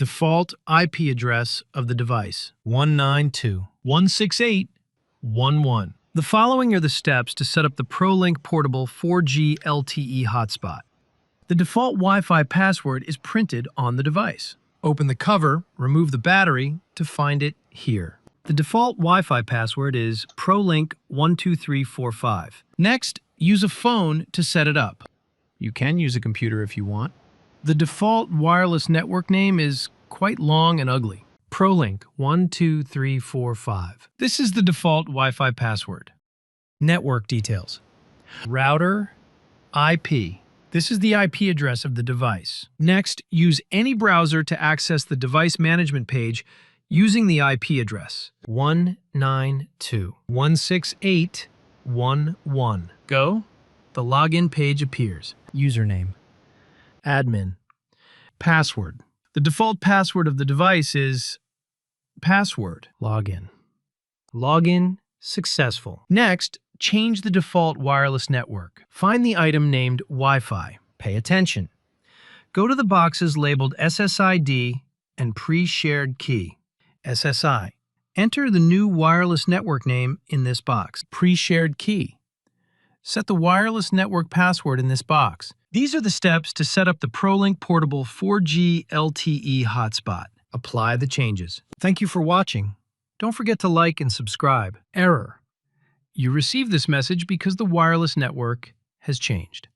Default IP address of the device, 192.168.1.1. The following are the steps to set up the Prolink Portable 4G LTE Hotspot. The default Wi-Fi password is printed on the device. Open the cover, remove the battery to find it here. The default Wi-Fi password is Prolink12345. Next, use a phone to set it up. You can use a computer if you want. The default wireless network name is quite long and ugly. Prolink12345. This is the default Wi-Fi password. Network details. Router, IP. This is the IP address of the device. Next, use any browser to access the device management page using the IP address, 192.168.1.1. Go. The login page appears. Username. Admin. Password. The default password of the device is password. Login. Login successful. Next, change the default wireless network. Find the item named Wi-Fi. Pay attention. Go to the boxes labeled SSID and pre-shared key. SSI. Enter the new wireless network name in this box. Pre-shared key. Set the wireless network password in this box. These are the steps to set up the Prolink Portable 4G LTE Hotspot. Apply the changes. Thank you for watching. Don't forget to like and subscribe. Error. You received this message because the wireless network has changed.